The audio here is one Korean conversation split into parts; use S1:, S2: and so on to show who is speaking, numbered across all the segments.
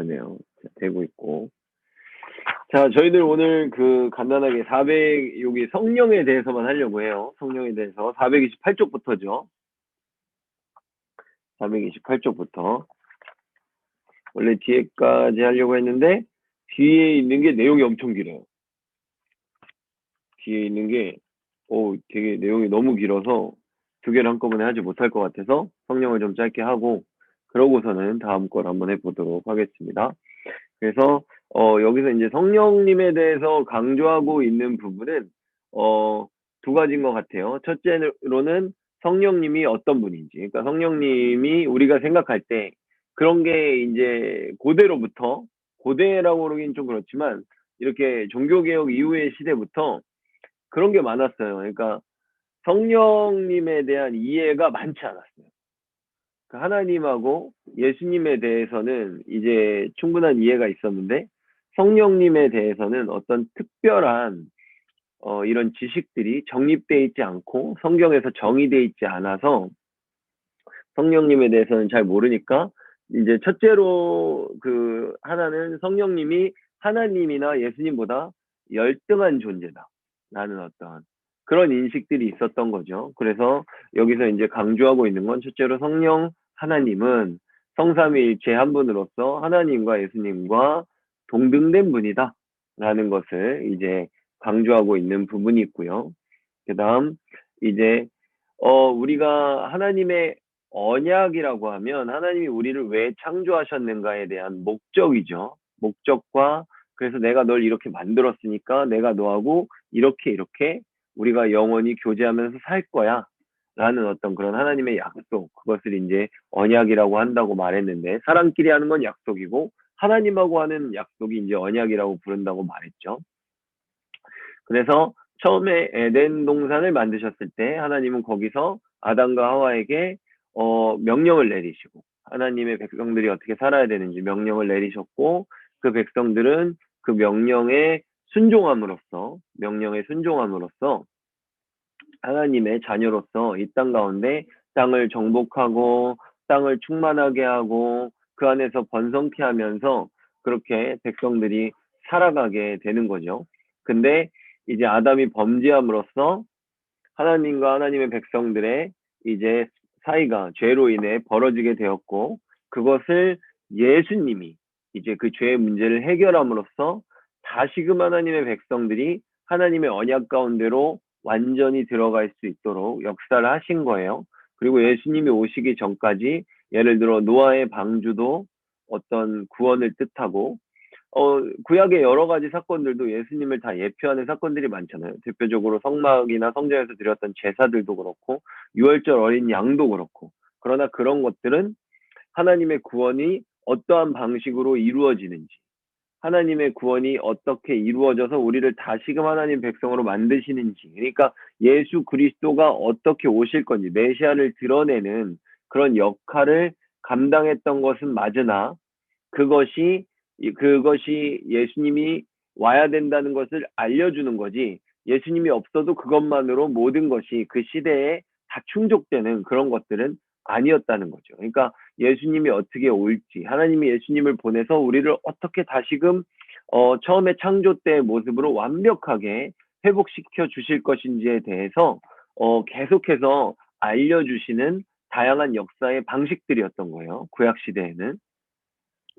S1: 그러네요. 자, 되고 있고. 자, 저희들 오늘 간단하게 여기 성령에 대해서만 하려고 해요. 성령에 대해서 428쪽부터죠. 428쪽부터. 원래 뒤에까지 하려고 했는데 뒤에 있는 게 내용이 엄청 길어요. 뒤에 있는 게 되게 내용이 너무 길어서 두 개를 한꺼번에 하지 못할 것 같아서 성령을 좀 짧게 하고 그러고서는 다음 걸 한번 해보도록 하겠습니다. 그래서 여기서 이제 성령님에 대해서 강조하고 있는 부분은 두 가지인 것 같아요. 첫째로는 성령님이 어떤 분인지, 그러니까 성령님이 우리가 생각할 때 그런 게 이제 고대라고 그러긴 좀 그렇지만 이렇게 종교개혁 이후의 시대부터 그런 게 많았어요. 그러니까 성령님에 대한 이해가 많지 않았어요. 그 하나님하고 예수님에 대해서는 이제 충분한 이해가 있었는데 성령님에 대해서는 어떤 특별한 이런 지식들이 정립되어 있지 않고 성경에서 정의되어 있지 않아서 성령님에 대해서는 잘 모르니까 이제 첫째로 하나는 성령님이 하나님이나 예수님보다 열등한 존재다라는 어떤 그런 인식들이 있었던 거죠. 그래서 여기서 이제 강조하고 있는 건 첫째로 성령 하나님은 성삼위일체 한 분으로서 하나님과 예수님과 동등된 분이다라는 것을 이제 강조하고 있는 부분이 있고요. 그다음 이제 우리가 하나님의 언약이라고 하면 하나님이 우리를 왜 창조하셨는가에 대한 목적이죠. 목적과 그래서 내가 널 이렇게 만들었으니까 내가 너하고 이렇게 우리가 영원히 교제하면서 살 거야. 라는 어떤 그런 하나님의 약속, 그것을 이제 언약이라고 한다고 말했는데, 사람끼리 하는 건 약속이고, 하나님하고 하는 약속이 이제 언약이라고 부른다고 말했죠. 그래서 처음에 에덴 동산을 만드셨을 때 하나님은 거기서 아담과 하와에게 명령을 내리시고 하나님의 백성들이 어떻게 살아야 되는지 명령을 내리셨고 그 백성들은 그 명령에 순종함으로써 하나님의 자녀로서 이 땅 가운데 땅을 정복하고 땅을 충만하게 하고 그 안에서 번성케 하면서 그렇게 백성들이 살아가게 되는 거죠. 근데 이제 아담이 범죄함으로써 하나님과 하나님의 백성들의 이제 사이가 죄로 인해 벌어지게 되었고 그것을 예수님이 이제 그 죄의 문제를 해결함으로써 다시금 하나님의 백성들이 하나님의 언약 가운데로 완전히 들어갈 수 있도록 역사를 하신 거예요. 그리고 예수님이 오시기 전까지 예를 들어 노아의 방주도 어떤 구원을 뜻하고 구약의 여러 가지 사건들도 예수님을 다 예표하는 사건들이 많잖아요. 대표적으로 성막이나 성전에서 드렸던 제사들도 그렇고 유월절 어린 양도 그렇고 그러나 그런 것들은 하나님의 구원이 어떠한 방식으로 이루어지는지 하나님의 구원이 어떻게 이루어져서 우리를 다시금 하나님 백성으로 만드시는지 그러니까 예수 그리스도가 어떻게 오실 건지 메시아를 드러내는 그런 역할을 감당했던 것은 맞으나 그것이 예수님이 와야 된다는 것을 알려주는 거지 예수님이 없어도 그것만으로 모든 것이 그 시대에 다 충족되는 그런 것들은 아니었다는 거죠. 그러니까 예수님이 어떻게 올지 하나님이 예수님을 보내서 우리를 어떻게 다시금 처음에 창조 때의 모습으로 완벽하게 회복시켜 주실 것인지에 대해서 계속해서 알려주시는 다양한 역사의 방식들이었던 거예요. 구약 시대에는.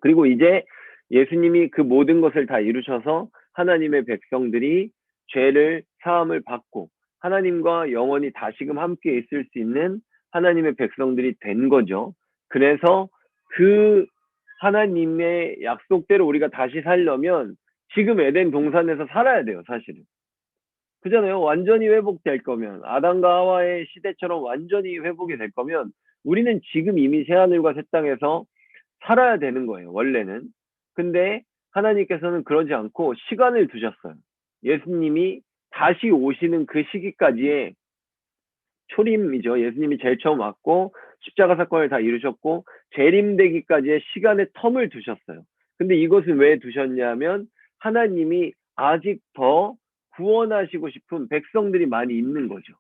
S1: 그리고 이제 예수님이 그 모든 것을 다 이루셔서 하나님의 백성들이 죄를 사함을 받고 하나님과 영원히 다시금 함께 있을 수 있는 하나님의 백성들이 된 거죠. 그래서 그 하나님의 약속대로 우리가 다시 살려면 지금 에덴 동산에서 살아야 돼요, 사실은. 그잖아요. 완전히 회복될 거면 아담과 하와의 시대처럼 완전히 회복이 될 거면 우리는 지금 이미 새하늘과 새 땅에서 살아야 되는 거예요, 원래는. 근데 하나님께서는 그러지 않고 시간을 두셨어요. 예수님이 다시 오시는 그 시기까지의 초림이죠. 예수님이 제일 처음 왔고 십자가 사건을 다 이루셨고 재림되기까지의 시간의 텀을 두셨어요. 근데 이것을 왜 두셨냐면 하나님이 아직 더 구원하시고 싶은 백성들이 많이 있는 거죠.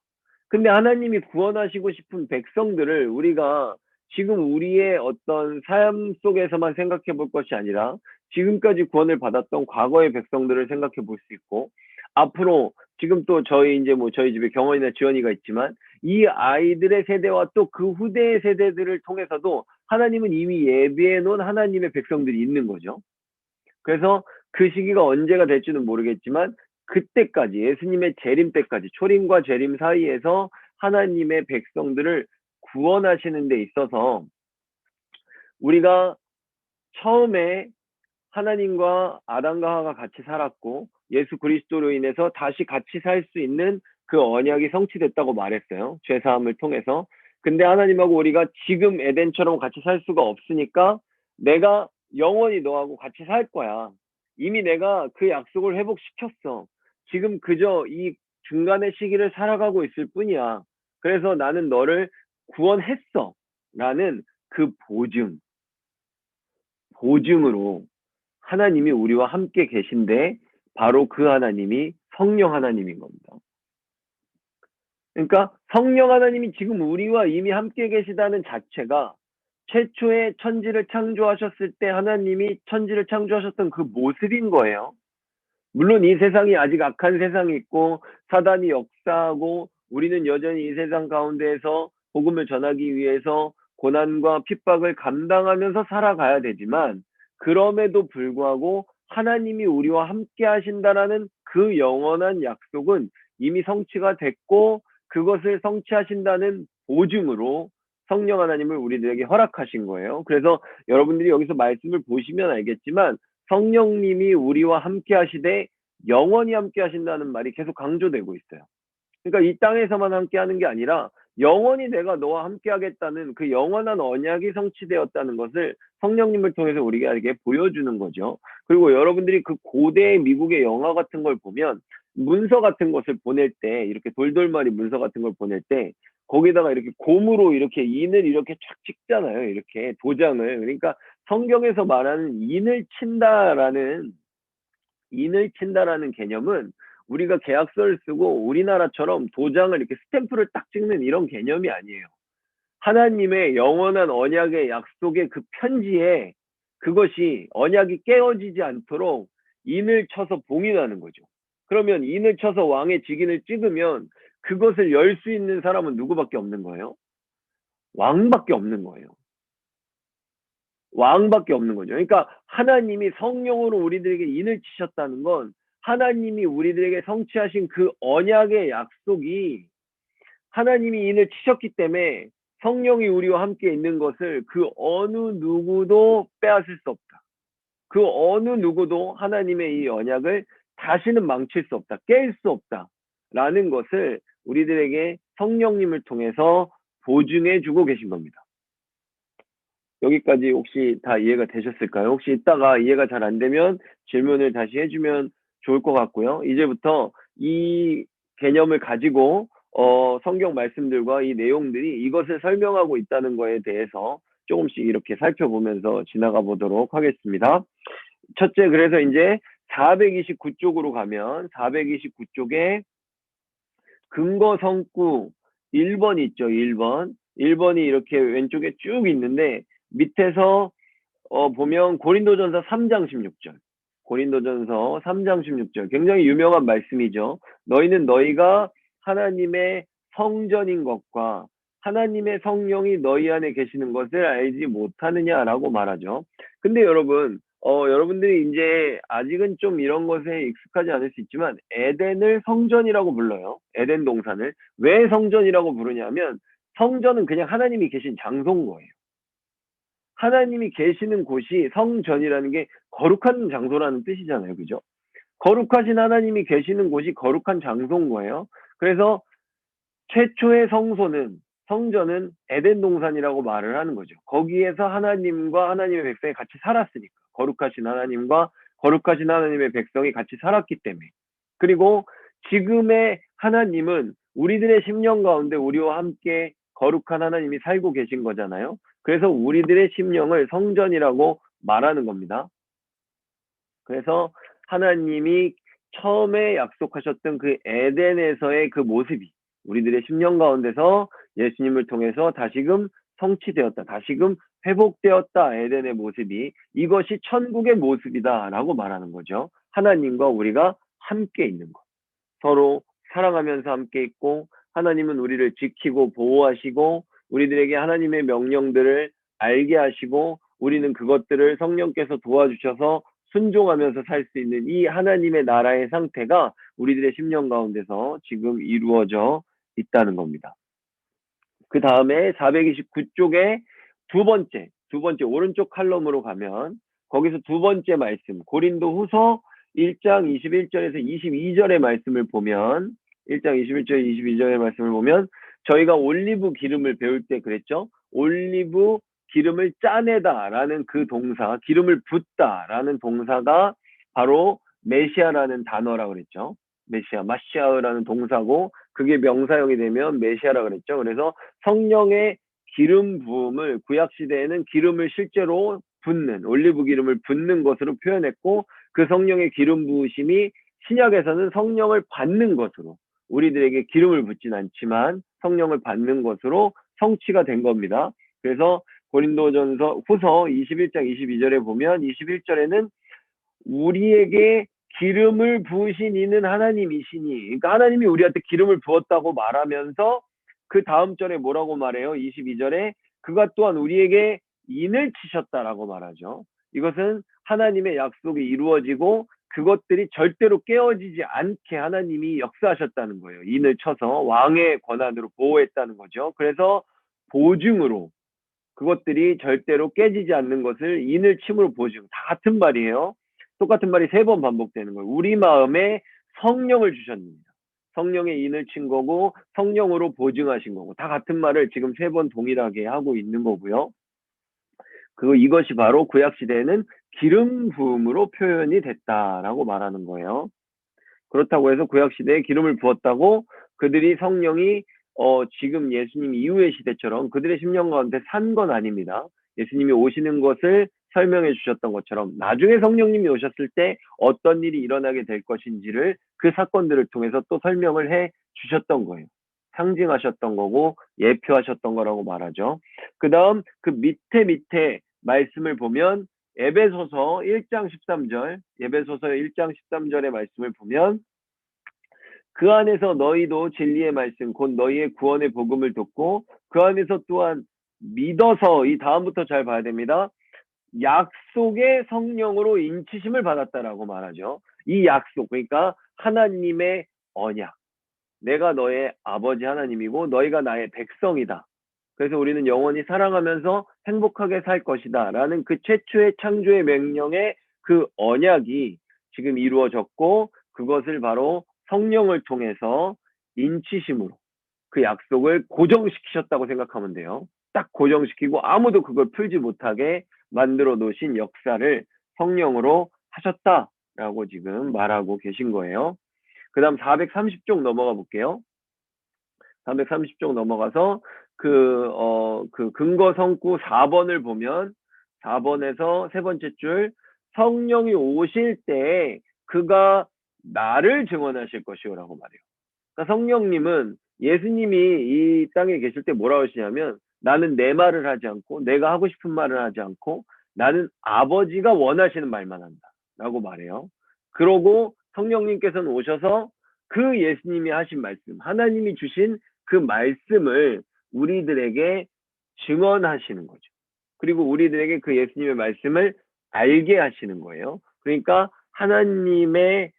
S1: 근데 하나님이 구원하시고 싶은 백성들을 우리가 지금 우리의 어떤 삶 속에서만 생각해 볼 것이 아니라 지금까지 구원을 받았던 과거의 백성들을 생각해 볼 수 있고, 앞으로 지금 또 저희 이제 뭐 저희 집에 경원이나 지원이가 있지만 이 아이들의 세대와 또 그 후대의 세대들을 통해서도 하나님은 이미 예비해 놓은 하나님의 백성들이 있는 거죠. 그래서 그 시기가 언제가 될지는 모르겠지만 그때까지 예수님의 재림 때까지 초림과 재림 사이에서 하나님의 백성들을 구원하시는 데 있어서 우리가 처음에 하나님과 아담과 하와가 같이 살았고 예수 그리스도로 인해서 다시 같이 살 수 있는 그 언약이 성취됐다고 말했어요. 죄사함을 통해서. 근데 하나님하고 우리가 지금 에덴처럼 같이 살 수가 없으니까 내가 영원히 너하고 같이 살 거야. 이미 내가 그 약속을 회복시켰어. 지금 그저 이 중간의 시기를 살아가고 있을 뿐이야. 그래서 나는 너를 구원했어. 라는 그 보증으로 하나님이 우리와 함께 계신데 바로 그 하나님이 성령 하나님인 겁니다. 그러니까 성령 하나님이 지금 우리와 이미 함께 계시다는 자체가 최초에 천지를 창조하셨을 때 하나님이 천지를 창조하셨던 그 모습인 거예요. 물론 이 세상이 아직 악한 세상이 있고 사단이 역사하고 우리는 여전히 이 세상 가운데에서 복음을 전하기 위해서 고난과 핍박을 감당하면서 살아가야 되지만 그럼에도 불구하고 하나님이 우리와 함께 하신다라는 그 영원한 약속은 이미 성취가 됐고 그것을 성취하신다는 보증으로 성령 하나님을 우리들에게 허락하신 거예요. 그래서 여러분들이 여기서 말씀을 보시면 알겠지만 성령님이 우리와 함께 하시되 영원히 함께 하신다는 말이 계속 강조되고 있어요. 그러니까 이 땅에서만 함께 하는 게 아니라 영원히 내가 너와 함께 하겠다는 그 영원한 언약이 성취되었다는 것을 성령님을 통해서 우리에게 보여주는 거죠. 그리고 여러분들이 그 고대 미국의 영화 같은 걸 보면 문서 같은 것을 보낼 때 이렇게 돌돌말이 문서 같은 걸 보낼 때 거기다가 이렇게 곰으로 이렇게 인을 이렇게 착 찍잖아요. 이렇게 도장을. 그러니까 성경에서 말하는 인을 친다라는 개념은 우리가 계약서를 쓰고 우리나라처럼 도장을 이렇게 스탬프를 딱 찍는 이런 개념이 아니에요. 하나님의 영원한 언약의 약속의 그 편지에 그것이 언약이 깨어지지 않도록 인을 쳐서 봉인하는 거죠. 그러면 인을 쳐서 왕의 직인을 찍으면 그것을 열 수 있는 사람은 누구밖에 없는 거예요? 왕밖에 없는 거예요. 왕밖에 없는 거죠. 그러니까 하나님이 성령으로 우리들에게 인을 치셨다는 건 하나님이 우리들에게 성취하신 그 언약의 약속이 하나님이 인을 치셨기 때문에 성령이 우리와 함께 있는 것을 그 어느 누구도 빼앗을 수 없다. 그 어느 누구도 하나님의 이 언약을 다시는 망칠 수 없다. 깰 수 없다. 라는 것을 우리들에게 성령님을 통해서 보증해 주고 계신 겁니다. 여기까지 혹시 다 이해가 되셨을까요? 혹시 이따가 이해가 잘 안 되면 질문을 다시 해주면 좋을 것 같고요. 이제부터 이 개념을 가지고 성경 말씀들과 이 내용들이 이것을 설명하고 있다는 거에 대해서 조금씩 이렇게 살펴보면서 지나가 보도록 하겠습니다. 첫째, 그래서 이제 429쪽으로 가면 429쪽에 근거 성구 1번 있죠. 1번. 1번이 이렇게 왼쪽에 쭉 있는데 밑에서 보면 고린도전서 3장 16절. 고린도전서 3장 16절. 굉장히 유명한 말씀이죠. 너희는 너희가 하나님의 성전인 것과 하나님의 성령이 너희 안에 계시는 것을 알지 못하느냐라고 말하죠. 근데 여러분, 여러분들이 이제 아직은 좀 이런 것에 익숙하지 않을 수 있지만 에덴을 성전이라고 불러요. 에덴 동산을. 왜 성전이라고 부르냐면 성전은 그냥 하나님이 계신 장소인 거예요. 하나님이 계시는 곳이 성전이라는 게 거룩한 장소라는 뜻이잖아요. 그죠? 거룩하신 하나님이 계시는 곳이 거룩한 장소인 거예요. 그래서 최초의 성전은 에덴 동산이라고 말을 하는 거죠. 거기에서 하나님과 하나님의 백성이 같이 살았으니까. 거룩하신 하나님과 거룩하신 하나님의 백성이 같이 살았기 때문에. 그리고 지금의 하나님은 우리들의 심령 가운데 우리와 함께 거룩한 하나님이 살고 계신 거잖아요. 그래서 우리들의 심령을 성전이라고 말하는 겁니다. 그래서 하나님이 처음에 약속하셨던 그 에덴에서의 그 모습이 우리들의 심령 가운데서 예수님을 통해서 다시금 성취되었다. 다시금 회복되었다. 에덴의 모습이 이것이 천국의 모습이다라고 말하는 거죠. 하나님과 우리가 함께 있는 것. 서로 사랑하면서 함께 있고 하나님은 우리를 지키고 보호하시고 우리들에게 하나님의 명령들을 알게 하시고 우리는 그것들을 성령께서 도와주셔서 순종하면서 살 수 있는 이 하나님의 나라의 상태가 우리들의 심령 가운데서 지금 이루어져 있다는 겁니다. 그 다음에 429쪽에 두 번째 오른쪽 칼럼으로 가면 거기서 두 번째 말씀 고린도 후서 1장 21절에서 22절의 말씀을 보면 1장 21절 22절의 말씀을 보면 저희가 올리브 기름을 배울 때 그랬죠. 올리브 기름을 짜내다라는 그 동사, 기름을 붓다라는 동사가 바로 메시아라는 단어라고 그랬죠. 메시아, 마시아라는 동사고 그게 명사형이 되면 메시아라고 그랬죠. 그래서 성령의 기름 부음을 구약 시대에는 기름을 실제로 붓는 올리브 기름을 붓는 것으로 표현했고 그 성령의 기름 부으심이 신약에서는 성령을 받는 것으로 우리들에게 기름을 붓진 않지만 성령을 받는 것으로 성취가 된 겁니다. 그래서 고린도전서 후서 21장 22절에 보면 21절에는 우리에게 기름을 부으신 이는 하나님이시니 그러니까 하나님이 우리한테 기름을 부었다고 말하면서 그 다음 절에 뭐라고 말해요? 22절에 그가 또한 우리에게 인을 치셨다라고 말하죠. 이것은 하나님의 약속이 이루어지고 그것들이 절대로 깨어지지 않게 하나님이 역사하셨다는 거예요. 인을 쳐서 왕의 권한으로 보호했다는 거죠. 그래서 보증으로 그것들이 절대로 깨지지 않는 것을 인을 침으로 보증. 다 같은 말이에요. 똑같은 말이 세 번 반복되는 거예요. 우리 마음에 성령을 주셨습니다. 성령의 인을 친 거고 성령으로 보증하신 거고 다 같은 말을 지금 세 번 동일하게 하고 있는 거고요. 이것이 바로 구약 시대에는 기름 부음으로 표현이 됐다라고 말하는 거예요. 그렇다고 해서 구약 시대에 기름을 부었다고 그들이 성령이 지금 예수님 이후의 시대처럼 그들의 심령 가운데 산 건 아닙니다. 예수님이 오시는 것을 설명해 주셨던 것처럼 나중에 성령님이 오셨을 때 어떤 일이 일어나게 될 것인지를 그 사건들을 통해서 또 설명을 해 주셨던 거예요. 상징하셨던 거고 예표하셨던 거라고 말하죠. 그 다음 그 밑에 말씀을 보면 에베소서 1장 13절 에베소서 1장 13절의 말씀을 보면 그 안에서 너희도 진리의 말씀 곧 너희의 구원의 복음을 듣고 그 안에서 또한 믿어서 이 다음부터 잘 봐야 됩니다. 약속의 성령으로 인치심을 받았다라고 말하죠. 이 약속 그러니까 하나님의 언약 내가 너의 아버지 하나님이고 너희가 나의 백성이다. 그래서 우리는 영원히 사랑하면서 행복하게 살 것이다 라는 그 최초의 창조의 명령의 그 언약이 지금 이루어졌고 그것을 바로 성령을 통해서 인치심으로 그 약속을 고정시키셨다고 생각하면 돼요. 딱 고정시키고 아무도 그걸 풀지 못하게 만들어 놓으신 역사를 성령으로 하셨다라고 지금 말하고 계신 거예요. 그 다음 430쪽 넘어가 볼게요. 430쪽 넘어가서 그 근거 성구 4번을 보면 4번에서 세 번째 줄 성령이 오실 때 그가 나를 증언하실 것이오라고 말해요. 그러니까 성령님은 예수님이 이 땅에 계실 때 뭐라고 하시냐면 나는 내 말을 하지 않고 내가 하고 싶은 말을 하지 않고 나는 아버지가 원하시는 말만 한다 라고 말해요. 그러고 성령님께서는 오셔서 그 예수님이 하신 말씀 하나님이 주신 그 말씀을 우리들에게 증언하시는 거죠. 그리고 우리들에게 그 예수님의 말씀을 알게 하시는 거예요. 그러니까 하나님의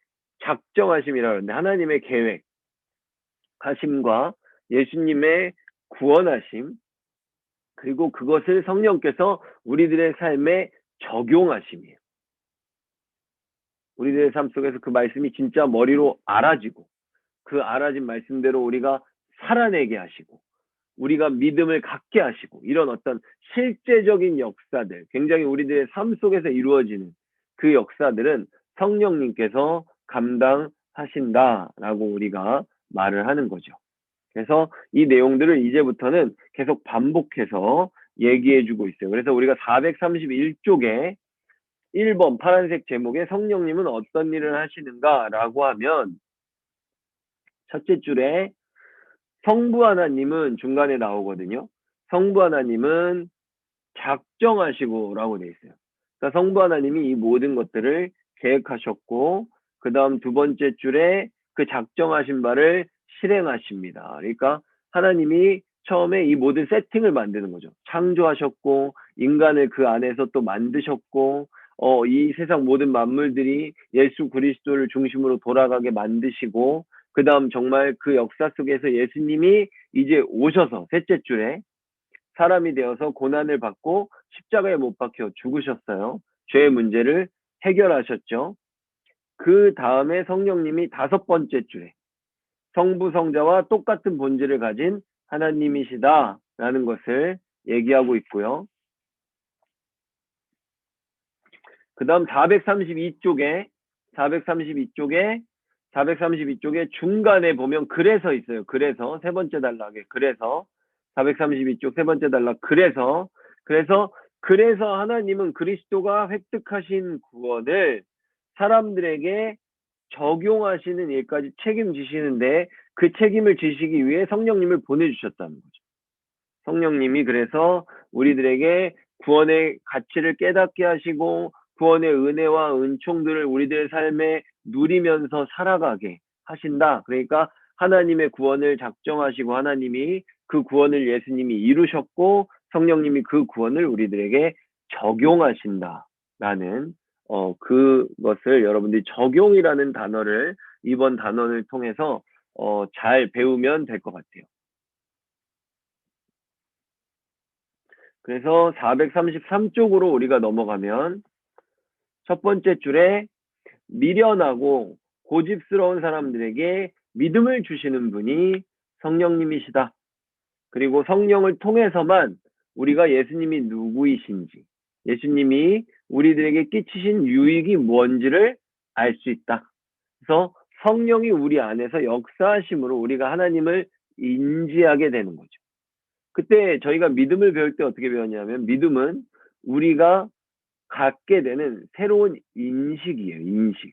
S1: 작정하심이라고 하는데 하나님의 계획 하심과 예수님의 구원하심 그리고 그것을 성령께서 우리들의 삶에 적용하심이에요. 우리들의 삶 속에서 그 말씀이 진짜 머리로 알아지고 그 알아진 말씀대로 우리가 살아내게 하시고 우리가 믿음을 갖게 하시고 이런 어떤 실제적인 역사들 굉장히 우리들의 삶 속에서 이루어지는 그 역사들은 성령님께서 감당하신다라고 우리가 말을 하는 거죠. 그래서 이 내용들을 이제부터는 계속 반복해서 얘기해주고 있어요. 그래서 우리가 431쪽에 1번 파란색 제목에 성령님은 어떤 일을 하시는가라고 하면 첫째 줄에 성부 하나님은 중간에 나오거든요. 성부 하나님은 작정하시고라고 돼 있어요. 그러니까 성부 하나님이 이 모든 것들을 계획하셨고 그 다음 두 번째 줄에 그 작정하신 바를 실행하십니다. 그러니까 하나님이 처음에 이 모든 세팅을 만드는 거죠. 창조하셨고 인간을 그 안에서 또 만드셨고 이 세상 모든 만물들이 예수 그리스도를 중심으로 돌아가게 만드시고 그 다음 정말 그 역사 속에서 예수님이 이제 오셔서 셋째 줄에 사람이 되어서 고난을 받고 십자가에 못 박혀 죽으셨어요. 죄의 문제를 해결하셨죠. 그 다음에 성령님이 다섯 번째 줄에 성부 성자와 똑같은 본질을 가진 하나님이시다라는 것을 얘기하고 있고요. 그 다음 432쪽에 432쪽에 중간에 보면 그래서 있어요. 그래서 세 번째 단락에 그래서 432쪽 세 번째 단락 그래서 하나님은 그리스도가 획득하신 구원을 사람들에게 적용하시는 일까지 책임지시는데 그 책임을 지시기 위해 성령님을 보내주셨다는 거죠. 성령님이 그래서 우리들에게 구원의 가치를 깨닫게 하시고 구원의 은혜와 은총들을 우리들의 삶에 누리면서 살아가게 하신다. 그러니까 하나님의 구원을 작정하시고 하나님이 그 구원을 예수님이 이루셨고 성령님이 그 구원을 우리들에게 적용하신다라는 그것을 여러분들이 적용이라는 단어를 이번 단원을 통해서 잘 배우면 될 것 같아요. 그래서 433쪽으로 우리가 넘어가면 첫 번째 줄에 미련하고 고집스러운 사람들에게 믿음을 주시는 분이 성령님이시다. 그리고 성령을 통해서만 우리가 예수님이 누구이신지, 예수님이 우리들에게 끼치신 유익이 뭔지를 알 수 있다. 그래서 성령이 우리 안에서 역사하심으로 우리가 하나님을 인지하게 되는 거죠. 그때 저희가 믿음을 배울 때 어떻게 배웠냐면 믿음은 우리가 갖게 되는 새로운 인식이에요. 인식.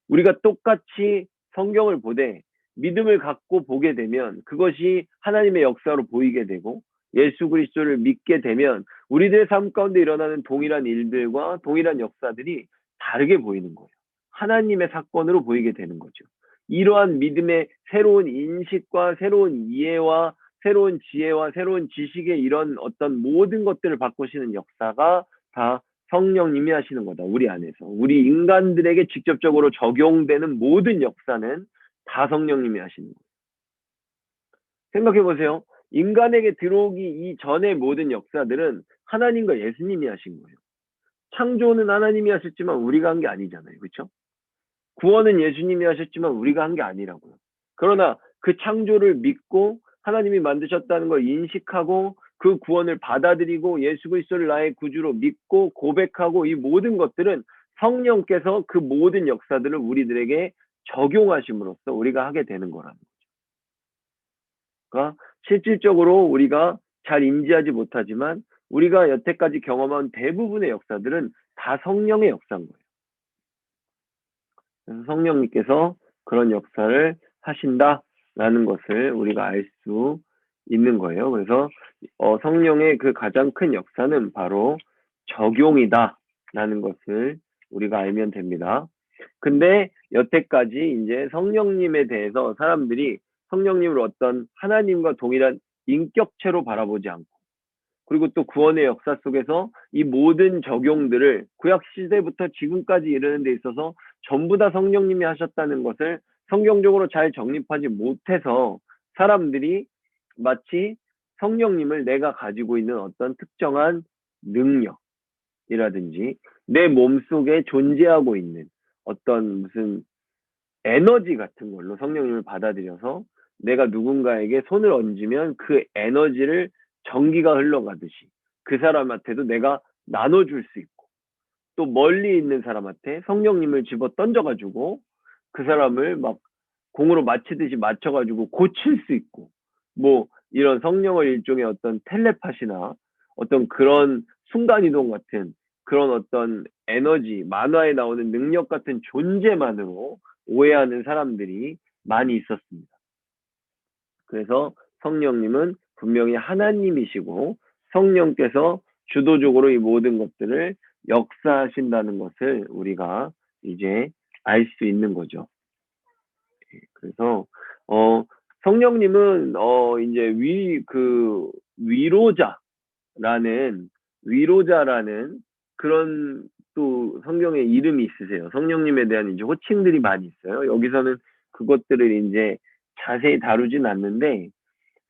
S1: 우리가 똑같이 성경을 보되 믿음을 갖고 보게 되면 그것이 하나님의 역사로 보이게 되고 예수 그리스도를 믿게 되면 우리들의 삶 가운데 일어나는 동일한 일들과 동일한 역사들이 다르게 보이는 거예요. 하나님의 사건으로 보이게 되는 거죠. 이러한 믿음의 새로운 인식과 새로운 이해와 새로운 지혜와 새로운 지식의 이런 어떤 모든 것들을 바꾸시는 역사가 다 성령님이 하시는 거다. 우리 안에서. 우리 인간들에게 직접적으로 적용되는 모든 역사는 다 성령님이 하시는 거예요. 생각해 보세요. 인간에게 들어오기 이전의 모든 역사들은 하나님과 예수님이 하신 거예요. 창조는 하나님이 하셨지만 우리가 한 게 아니잖아요. 그렇죠? 구원은 예수님이 하셨지만 우리가 한 게 아니라고요. 그러나 그 창조를 믿고 하나님이 만드셨다는 걸 인식하고 그 구원을 받아들이고 예수 그리스도를 나의 구주로 믿고 고백하고 이 모든 것들은 성령께서 그 모든 역사들을 우리들에게 적용하심으로써 우리가 하게 되는 거라는 거죠. 그러니까 실질적으로 우리가 잘 인지하지 못하지만 우리가 여태까지 경험한 대부분의 역사들은 다 성령의 역사인 거예요. 그래서 성령님께서 그런 역사를 하신다라는 것을 우리가 알 수 있는 거예요. 그래서 성령의 그 가장 큰 역사는 바로 적용이다라는 것을 우리가 알면 됩니다. 근데 여태까지 이제 성령님에 대해서 사람들이 성령님을 어떤 하나님과 동일한 인격체로 바라보지 않고 그리고 또 구원의 역사 속에서 이 모든 적용들을 구약 시대부터 지금까지 이르는 데 있어서 전부 다 성령님이 하셨다는 것을 성경적으로 잘 정립하지 못해서 사람들이 마치 성령님을 내가 가지고 있는 어떤 특정한 능력이라든지 내 몸속에 존재하고 있는 어떤 무슨 에너지 같은 걸로 성령님을 받아들여서 내가 누군가에게 손을 얹으면 그 에너지를 전기가 흘러가듯이 그 사람한테도 내가 나눠줄 수 있고 또 멀리 있는 사람한테 성령님을 집어 던져가지고 그 사람을 막 공으로 맞히듯이 맞춰가지고 고칠 수 있고 뭐 이런 성령을 일종의 어떤 텔레파시나 어떤 그런 순간이동 같은 그런 어떤 에너지 만화에 나오는 능력 같은 존재만으로 오해하는 사람들이 많이 있었습니다. 그래서 성령님은 분명히 하나님이시고 성령께서 주도적으로 이 모든 것들을 역사하신다는 것을 우리가 이제 알 수 있는 거죠. 그래서 성령님은 이제 위로자라는 그런 또 성경에 이름이 있으세요. 성령님에 대한 이제 호칭들이 많이 있어요. 여기서는 그것들을 이제 자세히 다루진 않는데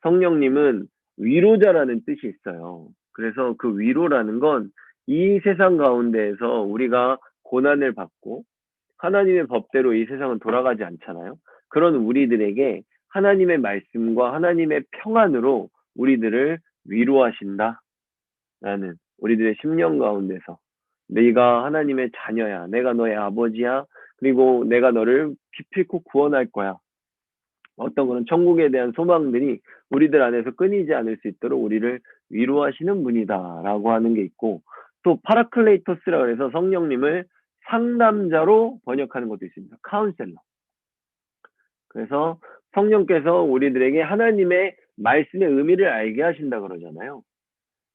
S1: 성령님은 위로자라는 뜻이 있어요. 그래서 그 위로라는 건 이 세상 가운데에서 우리가 고난을 받고 하나님의 법대로 이 세상은 돌아가지 않잖아요. 그런 우리들에게 하나님의 말씀과 하나님의 평안으로 우리들을 위로하신다라는 우리들의 심령 가운데서 네가 하나님의 자녀야. 내가 너의 아버지야. 그리고 내가 너를 기필코 구원할 거야. 어떤 그런 천국에 대한 소망들이 우리들 안에서 끊이지 않을 수 있도록 우리를 위로하시는 분이다라고 하는 게 있고 또 파라클레이토스라고 해서 성령님을 상담자로 번역하는 것도 있습니다. 카운셀러. 그래서 성령께서 우리들에게 하나님의 말씀의 의미를 알게 하신다 그러잖아요.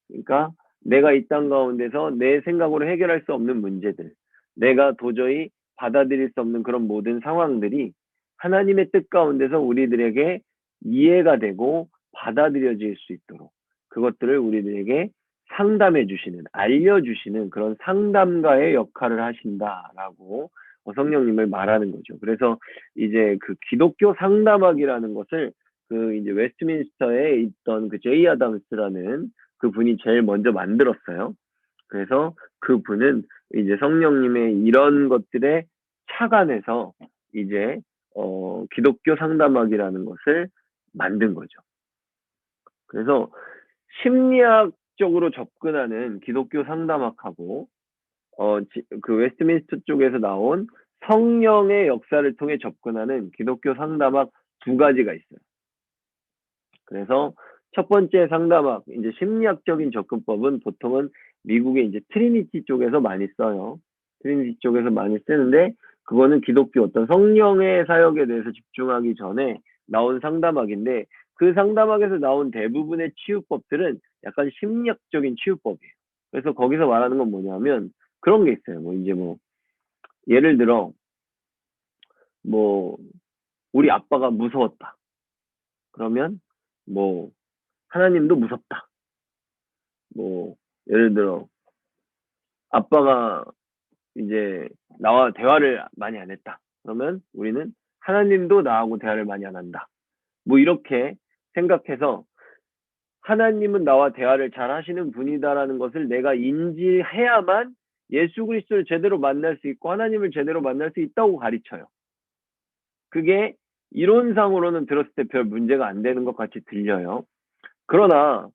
S1: 그러니까 내가 이 땅 가운데서 내 생각으로 해결할 수 없는 문제들, 내가 도저히 받아들일 수 없는 그런 모든 상황들이 하나님의 뜻 가운데서 우리들에게 이해가 되고 받아들여질 수 있도록 그것들을 우리들에게 상담해 주시는, 알려주시는 그런 상담가의 역할을 하신다라고 성령님을 말하는 거죠. 그래서 이제 그 기독교 상담학이라는 것을 그 이제 웨스트민스터에 있던 그 제이 아담스라는 그 분이 제일 먼저 만들었어요. 그래서 그 분은 이제 성령님의 이런 것들에 착안해서 이제 기독교 상담학이라는 것을 만든 거죠. 그래서 심리학적으로 접근하는 기독교 상담학하고 그 웨스트민스터 쪽에서 나온 성령의 역사를 통해 접근하는 기독교 상담학 두 가지가 있어요. 그래서 첫 번째 상담학, 이제 심리학적인 접근법은 보통은 미국의 이제 트리니티 쪽에서 많이 써요. 트리니티 쪽에서 많이 쓰는데, 그거는 기독교 어떤 성령의 사역에 대해서 집중하기 전에 나온 상담학인데, 그 상담학에서 나온 대부분의 치유법들은 약간 심리학적인 치유법이에요. 그래서 거기서 말하는 건 뭐냐면, 그런 게 있어요. 예를 들어, 우리 아빠가 무서웠다. 그러면, 하나님도 무섭다. 예를 들어, 아빠가 이제 나와 대화를 많이 안 했다. 그러면 우리는 하나님도 나하고 대화를 많이 안 한다. 이렇게 생각해서 하나님은 나와 대화를 잘 하시는 분이다라는 것을 내가 인지해야만 예수 그리스도를 제대로 만날 수 있고 하나님을 제대로 만날 수 있다고 가르쳐요. 그게 이론상으로는 들었을 때 별 문제가 안 되는 것 같이 들려요. 그러나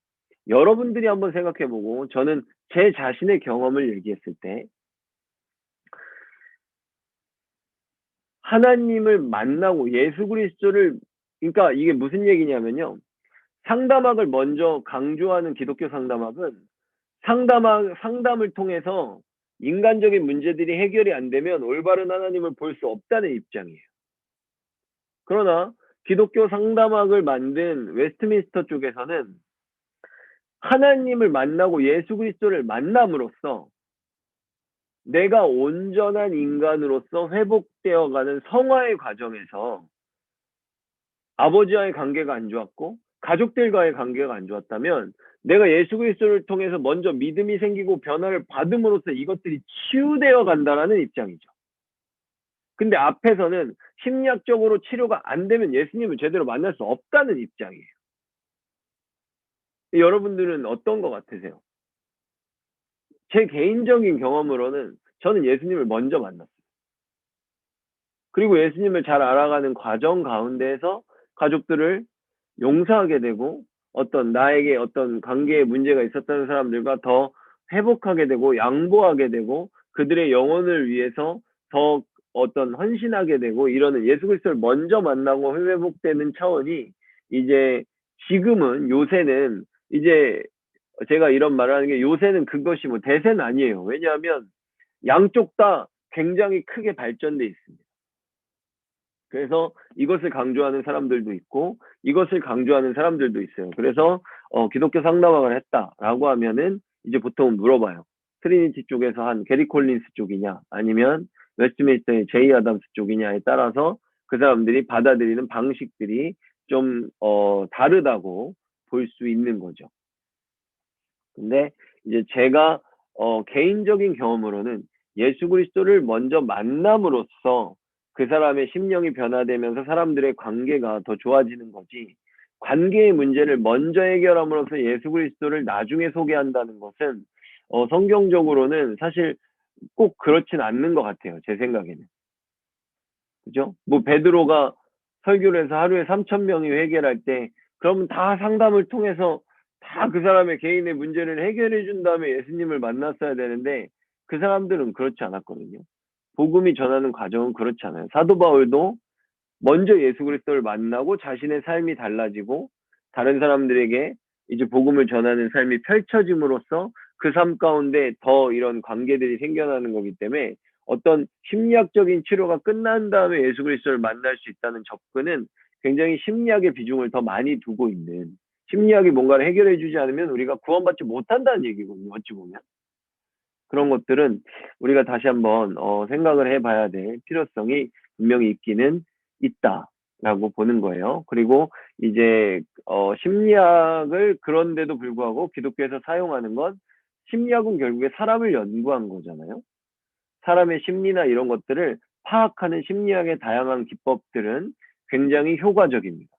S1: 여러분들이 한번 생각해보고 저는 제 자신의 경험을 얘기했을 때 하나님을 만나고 예수 그리스도를 그러니까 이게 무슨 얘기냐면요. 상담학을 먼저 강조하는 기독교 상담학은 상담을 통해서 인간적인 문제들이 해결이 안 되면 올바른 하나님을 볼 수 없다는 입장이에요. 그러나 기독교 상담학을 만든 웨스트민스터 쪽에서는 하나님을 만나고 예수 그리스도를 만남으로써 내가 온전한 인간으로서 회복되어가는 성화의 과정에서 아버지와의 관계가 안 좋았고 가족들과의 관계가 안 좋았다면 내가 예수 그리스도를 통해서 먼저 믿음이 생기고 변화를 받음으로써 이것들이 치유되어 간다라는 입장이죠. 근데 앞에서는 심리학적으로 치료가 안 되면 예수님을 제대로 만날 수 없다는 입장이에요. 여러분들은 어떤 것 같으세요? 제 개인적인 경험으로는 저는 예수님을 먼저 만났어요. 그리고 예수님을 잘 알아가는 과정 가운데에서 가족들을 용서하게 되고 나에게 어떤 관계에 문제가 있었다는 사람들과 더 회복하게 되고 양보하게 되고 그들의 영혼을 위해서 더 헌신하게 되고 이러는 예수 그리스도를 먼저 만나고 회복되는 차원이 이제 요새는 이제 제가 이런 말을 하는 게 요새는 그것이 대세는 아니에요. 왜냐하면 양쪽 다 굉장히 크게 발전돼 있습니다. 그래서 이것을 강조하는 사람들도 있고 이것을 강조하는 사람들도 있어요. 그래서 기독교 상담학을 했다라고 하면은 이제 보통 물어봐요. 트리니티 쪽에서 한 게리 콜린스 쪽이냐 아니면 웨스트민스터의 제이 아담스 쪽이냐에 따라서 그 사람들이 받아들이는 방식들이 좀 다르다고 볼 수 있는 거죠. 근데 이제 제가 개인적인 경험으로는 예수 그리스도를 먼저 만남으로써 그 사람의 심령이 변화되면서 사람들의 관계가 더 좋아지는 거지. 관계의 문제를 먼저 해결함으로써 예수 그리스도를 나중에 소개한다는 것은 성경적으로는 사실 꼭 그렇진 않는 것 같아요. 제 생각에는. 그죠? 뭐 베드로가 설교를 해서 하루에 3,000명이 회개할 때 그러면 다 상담을 통해서 다 그 사람의 개인의 문제를 해결해 준 다음에 예수님을 만났어야 되는데 그 사람들은 그렇지 않았거든요. 복음이 전하는 과정은 그렇지 않아요. 사도 바울도 먼저 예수 그리스도를 만나고 자신의 삶이 달라지고 다른 사람들에게 이제 복음을 전하는 삶이 펼쳐짐으로써 그 삶 가운데 더 이런 관계들이 생겨나는 거기 때문에 어떤 심리학적인 치료가 끝난 다음에 예수 그리스도를 만날 수 있다는 접근은 굉장히 심리학의 비중을 더 많이 두고 있는, 심리학이 뭔가를 해결해 주지 않으면 우리가 구원받지 못한다는 얘기거든요. 어찌 보면. 그런 것들은 우리가 다시 한번 생각을 해봐야 될 필요성이 분명히 있기는 있다라고 보는 거예요. 그리고 이제 심리학을 그런데도 불구하고 기독교에서 사용하는 건, 심리학은 결국에 사람을 연구한 거잖아요. 사람의 심리나 이런 것들을 파악하는 심리학의 다양한 기법들은 굉장히 효과적입니다.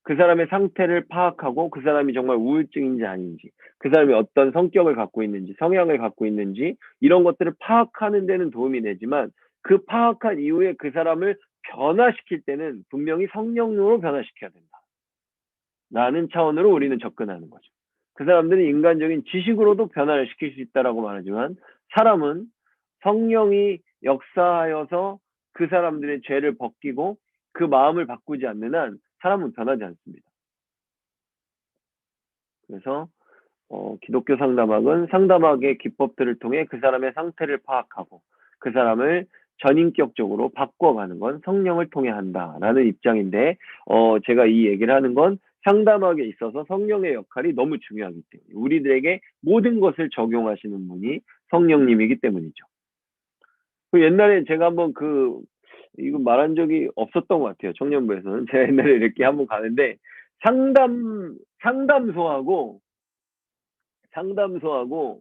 S1: 그 사람의 상태를 파악하고 그 사람이 정말 우울증인지 아닌지, 그 사람이 어떤 성격을 갖고 있는지, 성향을 갖고 있는지 이런 것들을 파악하는 데는 도움이 되지만 그 파악한 이후에 그 사람을 변화시킬 때는 분명히 성령으로 변화시켜야 된다. 라는 차원으로 우리는 접근하는 거죠. 그 사람들은 인간적인 지식으로도 변화를 시킬 수 있다라고 말하지만 사람은 성령이 역사하여서 그 사람들의 죄를 벗기고 그 마음을 바꾸지 않는 한 사람은 변하지 않습니다. 그래서 기독교 상담학은 상담학의 기법들을 통해 그 사람의 상태를 파악하고 그 사람을 전인격적으로 바꿔가는 건 성령을 통해 한다라는 입장인데, 제가 이 얘기를 하는 건 상담학에 있어서 성령의 역할이 너무 중요하기 때문에 우리들에게 모든 것을 적용하시는 분이 성령님이기 때문이죠. 그 옛날에 제가 한번 이거 말한 적이 없었던 것 같아요. 청년부에서는. 제가 옛날에 이렇게 한번 가는데 상담소하고 상담소하고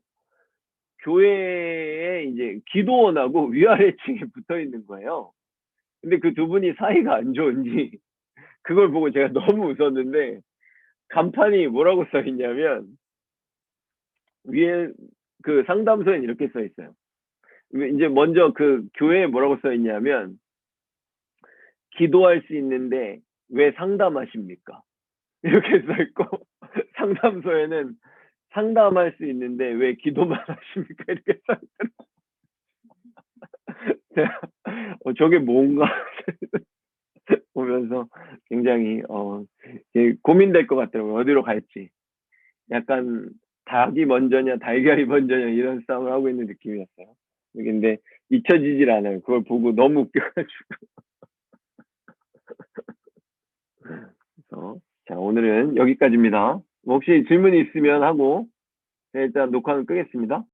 S1: 교회에 이제 기도원하고 위아래층에 붙어 있는 거예요. 근데 그 두 분이 사이가 안 좋은지 그걸 보고 제가 너무 웃었는데, 간판이 뭐라고 써 있냐면 위에 그 상담소엔 이렇게 써 있어요. 이제 먼저 그 교회에 뭐라고 써 있냐면 기도할 수 있는데 왜 상담하십니까? 이렇게 써 있고 상담소에는 상담할 수 있는데 왜 기도만 하십니까? 이렇게 써 있더라고요. 저게 뭔가 보면서 굉장히 고민될 것 같더라고요. 어디로 갈지. 약간 닭이 먼저냐 달걀이 먼저냐 이런 싸움을 하고 있는 느낌이었어요. 근데 잊혀지질 않아요. 그걸 보고 너무 웃겨가지고. 그래서 자, 오늘은 여기까지입니다. 혹시 질문이 있으면 하고 일단 녹화는 끄겠습니다.